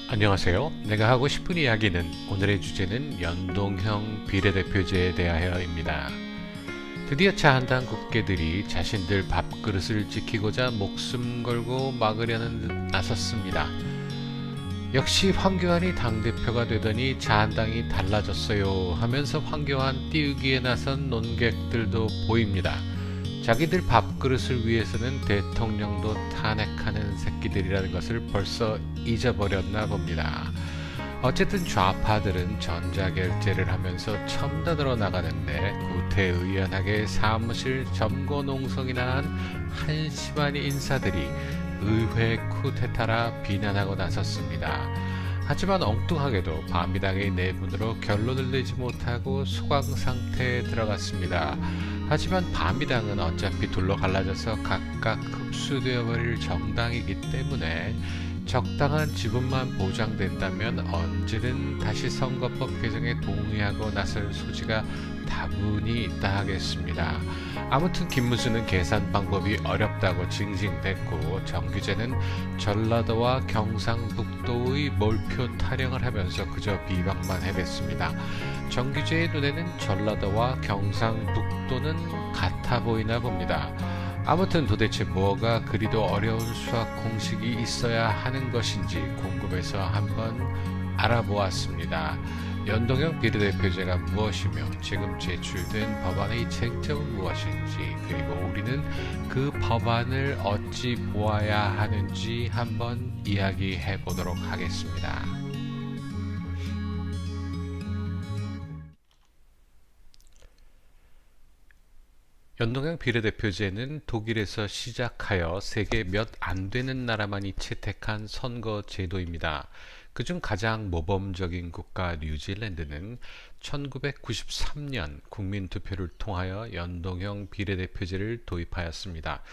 안녕하세요. 내가 하고 싶은 이야기는 오늘의 주제는 연동형 비례대표제에 대하여입니다. 드디어 자한당 국회들이 자신들 밥그릇을 지키고자 목숨 걸고 막으려는 듯 나섰습니다. 역시 황교안이 당대표가 되더니 자한당이 달라졌어요 하면서 황교안 띄우기에 나선 논객들도 보입니다. 자기들 밥그릇을 위해서는 대통령도 탄핵하는 새끼들이라는 것을 벌써 잊어버렸나 봅니다. 어쨌든 좌파들은 전자결제를 하면서 첨단으로 나가는데 구태의연하게 사무실 점거농성이나 한 한심한 인사들이 의회 쿠데타라 비난하고 나섰습니다. 하지만 엉뚱하게도 반미당의 내분으로 결론을 내지 못하고 소강 상태에 들어갔습니다. 하지만 반미당은 어차피 둘로 갈라져서 각각 흡수되어 버릴 정당이기 때문에 적당한 지분만 보장된다면 언제든 다시 선거법 개정에 동의하고 나설 소지가 다분히 있다 하겠습니다. 아무튼 김문수는 계산 방법이 어렵다고 징징댔고 정규재는 전라도와 경상북도의 몰표 타령을 하면서 그저 비방만 해댔습니다. 정규재의 눈에는 전라도와 경상북도는 같아 보이나 봅니다. 아무튼 도대체 뭐가 그리도 어려운 수학 공식이 있어야 하는 것인지 궁금해서 한번 알아보았습니다. 연동형 비례대표제가 무엇이며 지금 제출된 법안의 쟁점은 무엇인지, 그리고 우리는 그 법안을 어찌 보아야 하는지 한번 이야기해 보도록 하겠습니다. 연동형 비례대표제는 독일에서 시작하여 세계 몇 안 되는 나라만이 채택한 선거 제도입니다. 그중 가장 모범적인 국가 뉴질랜드는 1993년 국민투표를 통하여 연동형 비례대표제를 도입하였습니다.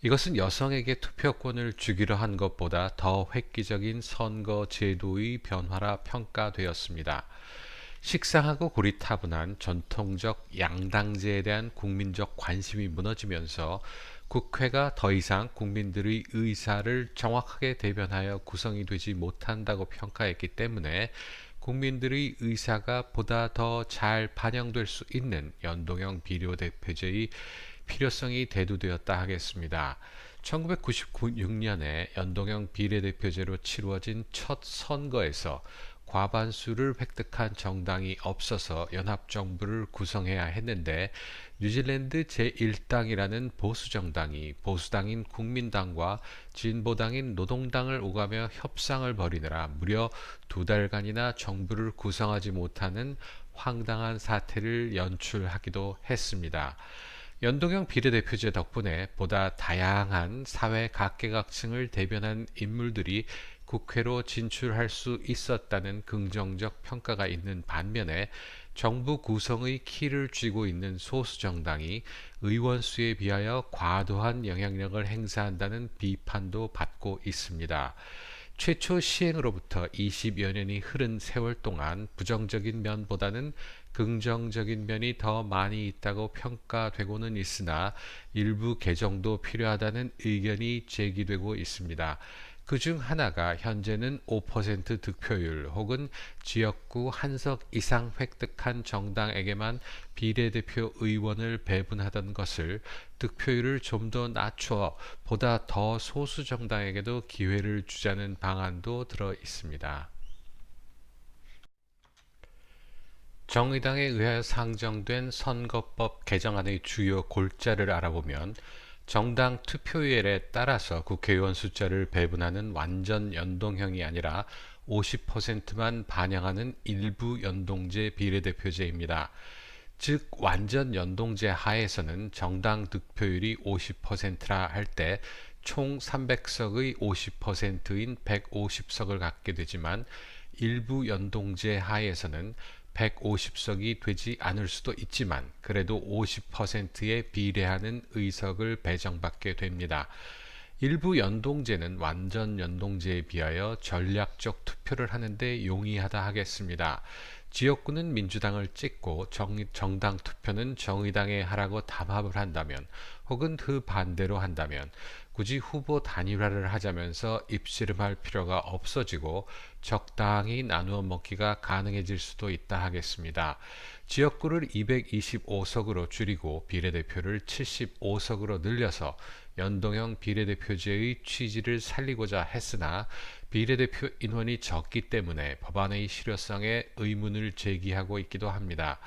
이것은 여성에게 투표권을 주기로 한 것보다 더 획기적인 선거 제도의 변화라 평가되었습니다. 식상하고 고리타분한 전통적 양당제에 대한 국민적 관심이 무너지면서 국회가 더 이상 국민들의 의사를 정확하게 대변하여 구성이 되지 못한다고 평가했기 때문에 국민들의 의사가 보다 더 잘 반영될 수 있는 연동형 비례대표제의 필요성이 대두되었다 하겠습니다. 1996년에 연동형 비례대표제로 치루어진 첫 선거에서 과반수를 획득한 정당이 없어서 연합정부를 구성해야 했는데 뉴질랜드 제1당이라는 보수정당이 보수당인 국민당과 진보당인 노동당을 오가며 협상을 벌이느라 무려 2달간이나 정부를 구성하지 못하는 황당한 사태를 연출하기도 했습니다. 연동형 비례대표제 덕분에 보다 다양한 사회 각계각층을 대변한 인물들이 국회로 진출할 수 있었다는 긍정적 평가가 있는 반면에 정부 구성의 키를 쥐고 있는 소수 정당이 의원 수에 비하여 과도한 영향력을 행사한다는 비판도 받고 있습니다. 최초 시행으로부터 20여 년이 흐른 세월 동안 부정적인 면보다는 긍정적인 면이 더 많이 있다고 평가되고는 있으나 일부 개정도 필요하다는 의견이 제기되고 있습니다. 그중 하나가 현재는 5% 득표율 혹은 지역구 한석 이상 획득한 정당에게만 비례대표 의원을 배분하던 것을 득표율을 좀 더 낮춰 보다 더 소수 정당에게도 기회를 주자는 방안도 들어 있습니다. 정의당에 의하여 상정된 선거법 개정안의 주요 골자를 알아보면 정당 투표율에 따라서 국회의원 숫자를 배분하는 완전 연동형이 아니라 50%만 반영하는 일부 연동제 비례대표제입니다. 즉 완전 연동제 하에서는 정당 득표율이 50%라 할 때 총 300석의 50%인 150석을 갖게 되지만 일부 연동제 하에서는 150석이 되지 않을 수도 있지만 그래도 50%에 비례하는 의석을 배정받게 됩니다. 일부 연동제는 완전 연동제에 비하여 전략적 투표를 하는데 용이하다 하겠습니다. 지역구는 민주당을 찍고 정당 투표는 정의당에 하라고 담합을 한다면 혹은 그 반대로 한다면 굳이 후보 단일화를 하자면서 입씨름할 필요가 없어지고 적당히 나누어 먹기가 가능해질 수도 있다 하겠습니다. 지역구를 225석으로 줄이고 비례대표를 75석으로 늘려서 연동형 비례대표제의 취지를 살리고자 했으나 비례대표 인원이 적기 때문에 법안의 실효성에 의문을 제기하고 있기도 합니다.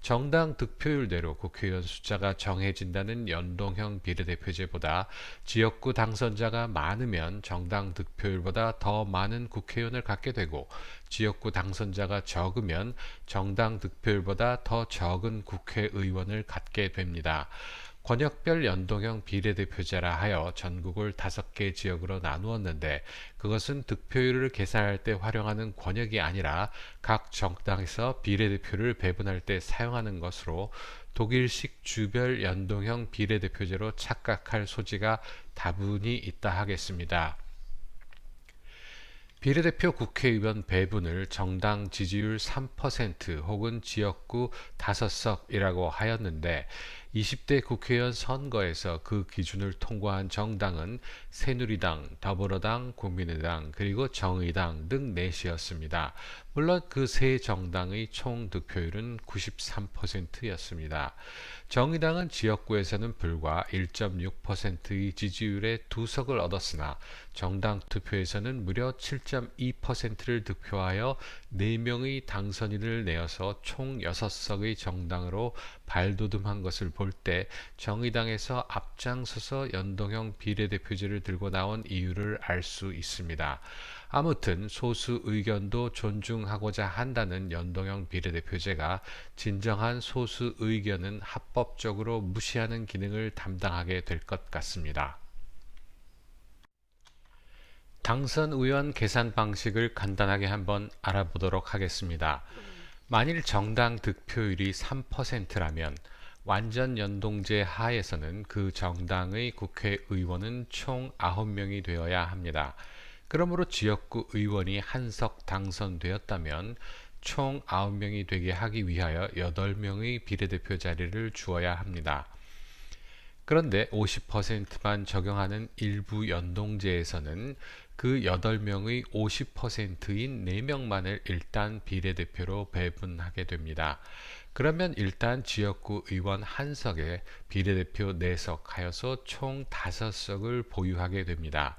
정당 득표율대로 국회의원 숫자가 정해진다는 연동형 비례대표제보다 지역구 당선자가 많으면 정당 득표율보다 더 많은 국회의원을 갖게 되고 지역구 당선자가 적으면 정당 득표율보다 더 적은 국회의원을 갖게 됩니다. 권역별 연동형 비례대표제라 하여 전국을 5개 지역으로 나누었는데 그것은 득표율을 계산할 때 활용하는 권역이 아니라 각 정당에서 비례대표를 배분할 때 사용하는 것으로 독일식 주별 연동형 비례대표제로 착각할 소지가 다분히 있다 하겠습니다. 비례대표 국회의원 배분을 정당 지지율 3% 혹은 지역구 5석이라고 하였는데 20대 국회의원 선거에서 그 기준을 통과한 정당은 새누리당, 더불어당, 국민의당, 그리고 정의당 등 넷이었습니다. 물론 그 세 정당의 총 득표율은 93%였습니다. 정의당은 지역구에서는 불과 1.6%의 지지율의 2석을 얻었으나 정당 투표에서는 무려 7.2%를 득표하여 4명의 당선인을 내어서 총 6석의 정당으로 발돋움한 것을 볼 때 정의당에서 앞장서서 연동형 비례대표제를 들고 나온 이유를 알 수 있습니다. 아무튼 소수 의견도 존중하고자 한다는 연동형 비례대표제가 진정한 소수 의견은 합법적으로 무시하는 기능을 담당하게 될 것 같습니다. 당선 의원 계산 방식을 간단하게 한번 알아보도록 하겠습니다. 만일 정당 득표율이 3%라면 완전 연동제 하에서는 그 정당의 국회의원은 총 9명이 되어야 합니다. 그러므로 지역구 의원이 한석 당선되었다면 총 9명이 되게 하기 위하여 8명의 비례대표 자리를 주어야 합니다. 그런데 50%만 적용하는 일부 연동제에서는 그 8명의 50%인 4명만을 일단 비례대표로 배분하게 됩니다. 그러면 일단 지역구 의원 한석에 비례대표 4석 하여서 총 5석을 보유하게 됩니다.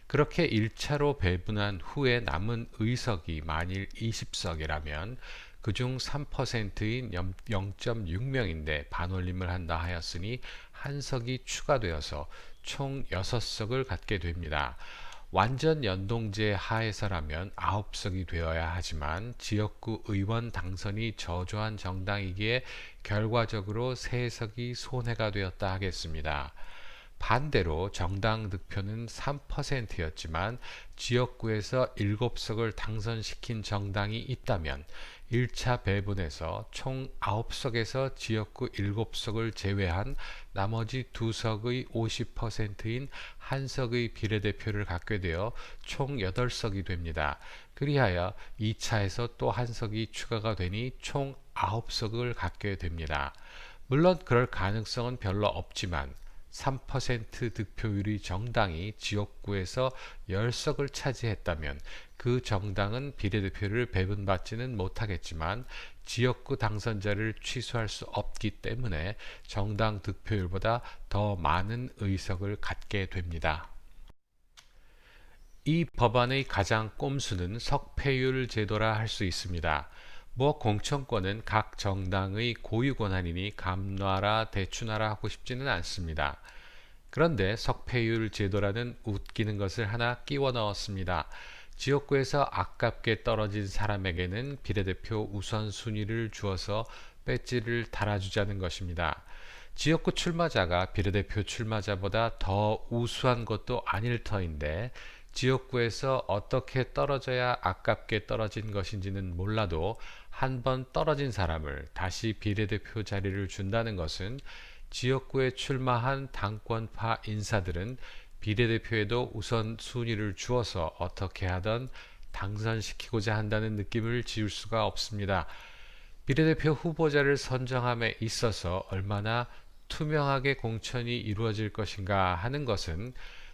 그렇게 1차로 배분한 후에 남은 의석이 만일 20석이라면 그중 3%인 0.6명인데 반올림을 한다 하였으니 한석이 추가되어서 총 6석을 갖게 됩니다. 완전 연동제 하에서라면 9석이 되어야 하지만 지역구 의원 당선이 저조한 정당이기에 결과적으로 3석이 손해가 되었다 하겠습니다. 반대로 정당 득표는 3%였지만 지역구에서 7석을 당선시킨 정당이 있다면 1차 배분에서 총 9석에서 지역구 7석을 제외한 나머지 2석의 50%인 한석의 비례대표를 갖게 되어 총 8석이 됩니다. 그리하여 2차에서 또 한석이 추가가 되니 총 9석을 갖게 됩니다. 물론 그럴 가능성은 별로 없지만 3% 득표율의 정당이 지역구에서 10석을 차지했다면 그 정당은 비례대표를 배분받지는 못하겠지만 지역구 당선자를 취소할 수 없기 때문에 정당 득표율보다 더 많은 의석을 갖게 됩니다. 이 법안의 가장 꼼수는 석패율 제도라 할 수 있습니다. 공천권은 각 정당의 고유 권한이니 감놔라 대추나라 하고 싶지는 않습니다. 그런데 석패율 제도라는 웃기는 것을 하나 끼워 넣었습니다. 지역구에서 아깝게 떨어진 사람에게는 비례대표 우선순위를 주어서 배지를 달아주자는 것입니다. 지역구 출마자가 비례대표 출마자보다 더 우수한 것도 아닐 터인데 지역구에서 어떻게 떨어져야 아깝게 떨어진 것인지는 몰라도 한 번 떨어진 사람을 다시 비례대표 자리를 준다는 것은 지역구에 출마한 당권파 인사들은 비례대표에도 우선 순위를 주어서 어떻게 하든 당선시키고자 한다는 느낌을 지울 수가 없습니다. 비례대표 후보자를 선정함에 있어서 얼마나 투명하게 공천이 이루어질 것인가 하는 것은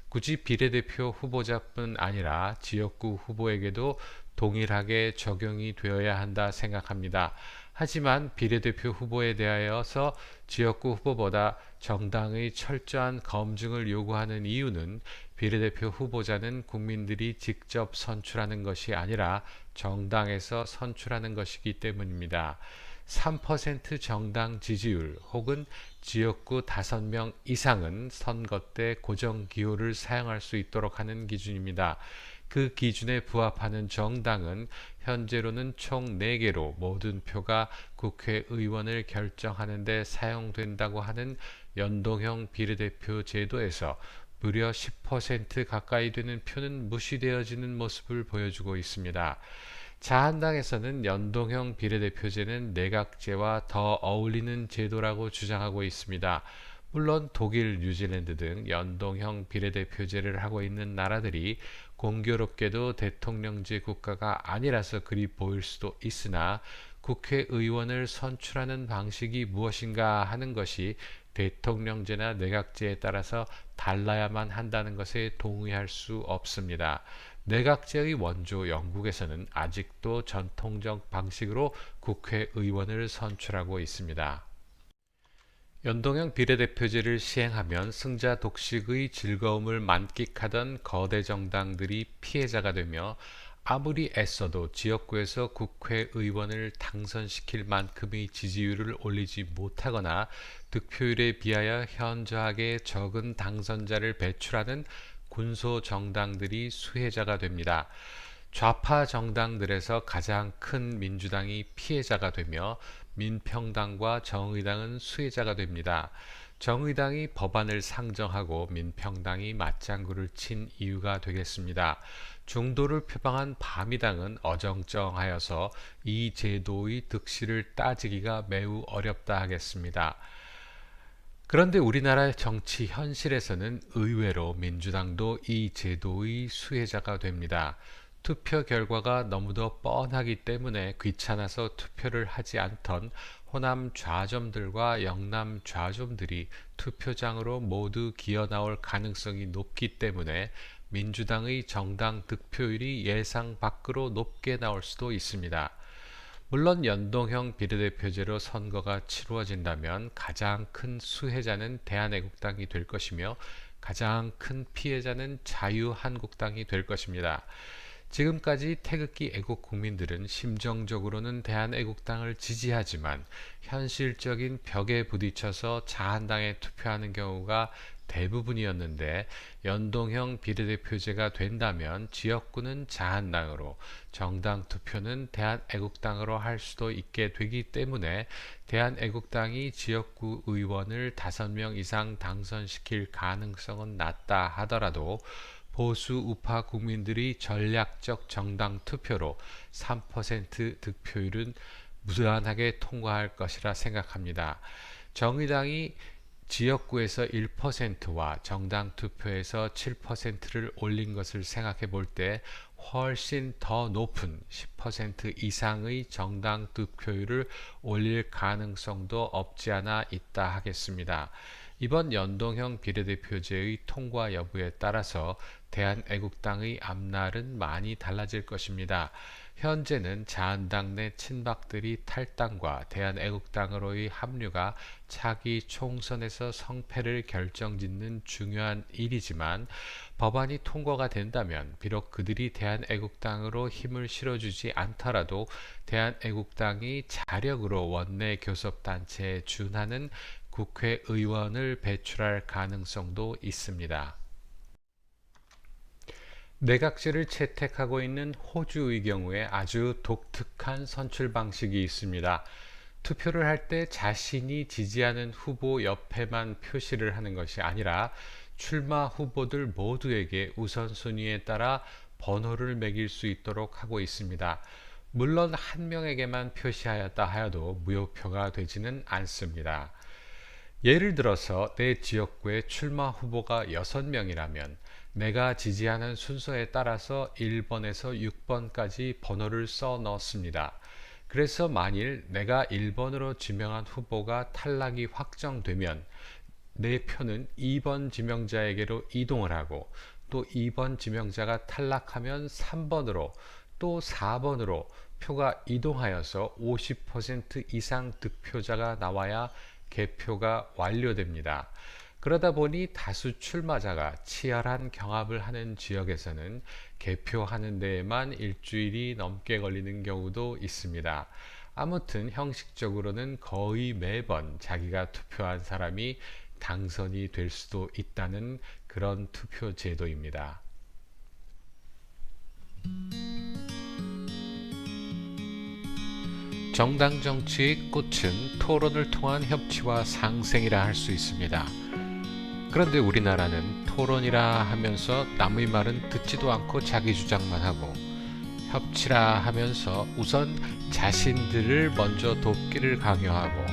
굳이 비례대표 후보자뿐 아니라 지역구 후보에게도 동일하게 적용이 되어야 한다 생각합니다. 하지만 비례대표 후보에 대하여서 지역구 후보보다 정당의 철저한 검증을 요구하는 이유는 비례대표 후보자는 국민들이 직접 선출하는 것이 아니라 정당에서 선출하는 것이기 때문입니다. 3% 정당 지지율 혹은 지역구 5명 이상은 선거 때 고정기호를 사용할 수 있도록 하는 기준입니다. 그 기준에 부합하는 정당은 현재로는 총 4개로 모든 표가 국회의원을 결정하는 데 사용된다고 하는 연동형 비례대표 제도에서 무려 10% 가까이 되는 표는 무시되어지는 모습을 보여주고 있습니다. 자한당에서는 연동형 비례대표제는 내각제와 더 어울리는 제도라고 주장하고 있습니다. 물론 독일, 뉴질랜드 등 연동형 비례대표제를 하고 있는 나라들이 공교롭게도 대통령제 국가가 아니라서 그리 보일 수도 있으나 국회의원을 선출하는 방식이 무엇인가 하는 것이 대통령제나 내각제에 따라서 달라야만 한다는 것에 동의할 수 없습니다. 내각제의 원조 영국에서는 아직도 전통적 방식으로 국회의원을 선출하고 있습니다. 연동형 비례대표제를 시행하면 승자 독식의 즐거움을 만끽하던 거대 정당들이 피해자가 되며 아무리 애써도 지역구에서 국회의원을 당선시킬 만큼의 지지율을 올리지 못하거나 득표율에 비하여 현저하게 적은 당선자를 배출하는 군소 정당들이 수혜자가 됩니다. 좌파 정당들에서 가장 큰 민주당이 피해자가 되며 민평당과 정의당은 수혜자가 됩니다. 정의당이 법안을 상정하고 민평당이 맞장구를 친 이유가 되겠습니다. 중도를 표방한 바미당은 어정쩡하여서 이 제도의 득실을 따지기가 매우 어렵다 하겠습니다. 그런데 우리나라 정치 현실에서는 의외로 민주당도 이 제도의 수혜자가 됩니다. 투표 결과가 너무도 뻔하기 때문에 귀찮아서 투표를 하지 않던 호남 좌점들과 영남 좌점들이 투표장으로 모두 기어 나올 가능성이 높기 때문에 민주당의 정당 득표율이 예상 밖으로 높게 나올 수도 있습니다. 물론 연동형 비례대표제로 선거가 치루어진다면 가장 큰 수혜자는 대한애국당이 될 것이며 가장 큰 피해자는 자유한국당이 될 것입니다. 지금까지 태극기 애국 국민들은 심정적으로는 대한애국당을 지지하지만 현실적인 벽에 부딪혀서 자한당에 투표하는 경우가 대부분이었는데 연동형 비례대표제가 된다면 지역구는 자한당으로 정당 투표는 대한애국당으로 할 수도 있게 되기 때문에 대한애국당이 지역구 의원을 5명 이상 당선시킬 가능성은 낮다 하더라도 보수 우파 국민들이 전략적 정당 투표로 3% 득표율은 무난하게 통과할 것이라 생각합니다. 정의당이 지역구에서 1%와 정당 투표에서 7%를 올린 것을 생각해 볼 때 훨씬 더 높은 10% 이상의 정당 득표율을 올릴 가능성도 없지 않아 있다 하겠습니다. 이번 연동형 비례대표제의 통과 여부에 따라서 대한애국당의 앞날은 많이 달라질 것입니다. 현재는 자한당 내 친박들이 탈당과 대한애국당으로의 합류가 차기 총선에서 성패를 결정짓는 중요한 일이지만 법안이 통과가 된다면 비록 그들이 대한애국당으로 힘을 실어주지 않더라도 대한애국당이 자력으로 원내 교섭단체에 준하는 국회의원을 배출할 가능성도 있습니다. 내각제를 채택하고 있는 호주의 경우에 아주 독특한 선출 방식이 있습니다. 투표를 할 때 자신이 지지하는 후보 옆에만 표시를 하는 것이 아니라 출마 후보들 모두에게 우선순위에 따라 번호를 매길 수 있도록 하고 있습니다. 물론 한 명에게만 표시하였다 하여도 무효표가 되지는 않습니다. 예를 들어서 내 지역구에 출마 후보가 6명이라면 내가 지지하는 순서에 따라서 1번에서 6번까지 번호를 써 넣습니다. 그래서 만일 내가 1번으로 지명한 후보가 탈락이 확정되면 내 표는 2번 지명자에게로 이동을 하고, 또 2번 지명자가 탈락하면 3번으로, 또 4번으로 표가 이동하여서 50% 이상 득표자가 나와야 개표가 완료됩니다. 그러다 보니 다수 출마자가 치열한 경합을 하는 지역에서는 개표하는 데에만 일주일이 넘게 걸리는 경우도 있습니다. 아무튼 형식적으로는 거의 매번 자기가 투표한 사람이 당선이 될 수도 있다는 그런 투표 제도입니다. 정당 정치의 꽃은 토론을 통한 협치와 상생이라 할 수 있습니다. 그런데 우리나라는 토론이라 하면서 남의 말은 듣지도 않고 자기 주장만 하고, 협치라 하면서 우선 자신들을 먼저 돕기를 강요하고,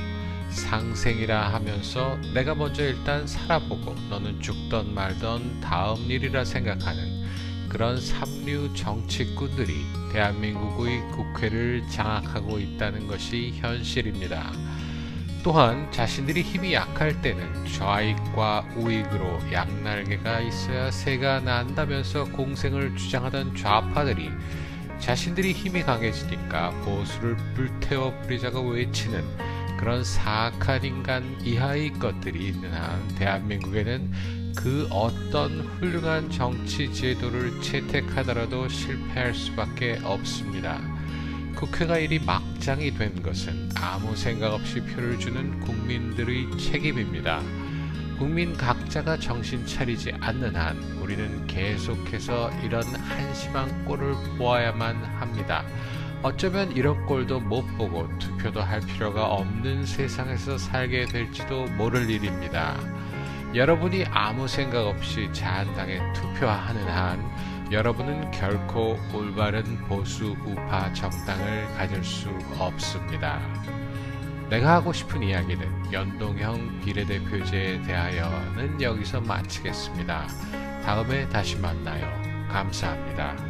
상생이라 하면서 내가 먼저 일단 살아보고 너는 죽던 말던 다음 일이라 생각하는 그런 삼류 정치꾼들이 대한민국의 국회를 장악하고 있다는 것이 현실입니다. 또한 자신들이 힘이 약할 때는 좌익과 우익으로 양날개가 있어야 새가 난다면서 공생을 주장하던 좌파들이 자신들이 힘이 강해지니까 보수를 불태워 버리자고 외치는 그런 사악한 인간 이하의 것들이 있는 한 대한민국에는 그 어떤 훌륭한 정치 제도를 채택하더라도 실패할 수밖에 없습니다. 국회가 이리 막장이 된 것은 아무 생각 없이 표를 주는 국민들의 책임입니다. 국민 각자가 정신 차리지 않는 한 우리는 계속해서 이런 한심한 꼴을 보아야만 합니다. 어쩌면 이런 꼴도 못 보고 투표도 할 필요가 없는 세상에서 살게 될지도 모를 일입니다. 여러분이 아무 생각 없이 자한당에 투표하는 한 여러분은 결코 올바른 보수 우파 정당을 가질 수 없습니다. 내가 하고 싶은 이야기는 연동형 비례대표제에 대하여는 여기서 마치겠습니다. 다음에 다시 만나요. 감사합니다.